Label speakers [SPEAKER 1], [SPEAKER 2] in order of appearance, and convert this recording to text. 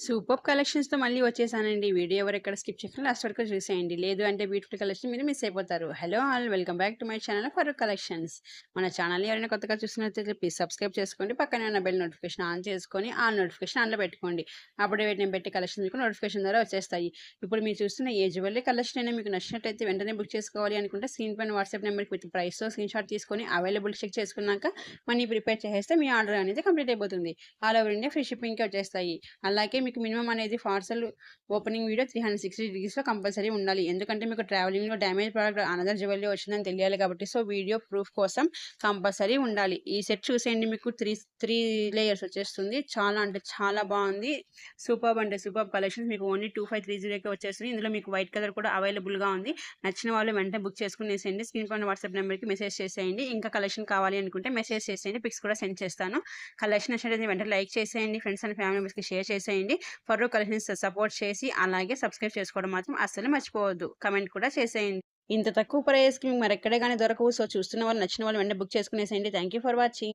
[SPEAKER 1] Superb కలెక్షన్స్‌తో మళ్ళీ వచ్చేసానండి. Video ఎవరెక్కడ skip చేయకుండా లాస్ట్ వరకు చూసేయండి. లేదు అంటే బ్యూటిఫుల్ కలెక్షన్ మీరు మిస్ అయిపోతారు. Hello all welcome back to my channel Farooq collections. మన ఛానల్‌ని ఎవరైనా కొత్తగా చూస్తున్నట్లయితే ప్లీజ్ సబ్స్క్రైబ్ చేసుకోండి. పక్కనే ఉన్న బెల్ నోటిఫికేషన్ ఆన్ చేసుకొని ఆల్ నోటిఫికేషన్ ఆన్‌లో పెట్టుకోండి. అప్పుడే నేను పెట్టే కలెక్షన్స్ మీకు నోటిఫికేషన్ ద్వారా వచ్చేస్తాయి. ఇప్పుడు మీరు చూస్తున్న ఏ జ్యువెలరీ కలెక్షన్ అయినా మీకు నచ్చినట్లయితే వెంటనే బుక్ చేసుకోవాలి అనుకుంటే స్క్రీన్ పైన వాట్సాప్ నెంబర్‌కి విత్ ప్రైస్‌తో స్క్రీన్‌షాట్ తీసుకొని అవైలబుల్ చెక్ చేసుకున్నాక మనీ ప్రిపేర్ చేసేస్తే మీ ఆర్డర్ అనేది కంప్లీట్ అయిపోతుంది. ఆల్ ఓవర్ ఇండియా ఫ్రీ షిప్పింగ్‌కి వచ్చేస్తాయి. అలాగే మీకు మినిమం అనేది పార్సల్ ఓపెనింగ్ వీడియో 360 డిగ్రీస్‌లో కంపల్సరీ ఉండాలి. ఎందుకంటే మీకు ట్రావెలింగ్‌లో డ్యామేజ్ ప్రోడక్ట్ అనదర్ జ్యువెలరీ వచ్చిందని తెలియాలి కాబట్టి సో వీడియో ప్రూఫ్ కోసం కంపల్సరీ ఉండాలి. ఈ సెట్ చూసేయండి మీకు 3 లేయర్స్ వచ్చేస్తుంది. చాలా అంటే చాలా బాగుంది. సూపర్బ్ అంటే సూపర్బ్ కలెక్షన్స్ మీకు ఓన్లీ 2530కే వచ్చేస్తుంది. ఇందులో మీకు వైట్ కలర్ కూడా అవైలబుల్‌గా ఉంది. నచ్చిన వాళ్ళు వెంటనే బుక్ చేసుకునేసేయండి. స్క్రీన్ పైన వాట్సాప్ నెంబర్‌కి మెసేజ్ చేసేయండి. ఇంకా కలెక్షన్ కావాలి అనుకుంటే మెసేజ్ చేసేయండి. పిక్స్ కూడా సెండ్ చేస్తాను. కలెక్షన్ నచ్చినట్లయితే వెంటనే లైక్ చేసేయండి. ఫ్రెండ్స్ అండ్ ఫ్యామిలీ మెంబర్స్‌కి షేర్ చేసేయండి. ఫరూక్ కలెక్షన్స్ సపోర్ట్ చేసి అలాగే సబ్స్క్రైబ్ చేసుకోవడం మాత్రం అస్సలు మర్చిపోవద్దు. కమెంట్ కూడా చేసేయండి. ఇంత తక్కువ ప్రైస్‌కి మీకు మరెక్కడ గాని దొరకవు. సో చూస్తున్న వాళ్ళు నచ్చిన వాళ్ళు వెంటనే బుక్ చేసుకునేసేయండి. Thank you for watching.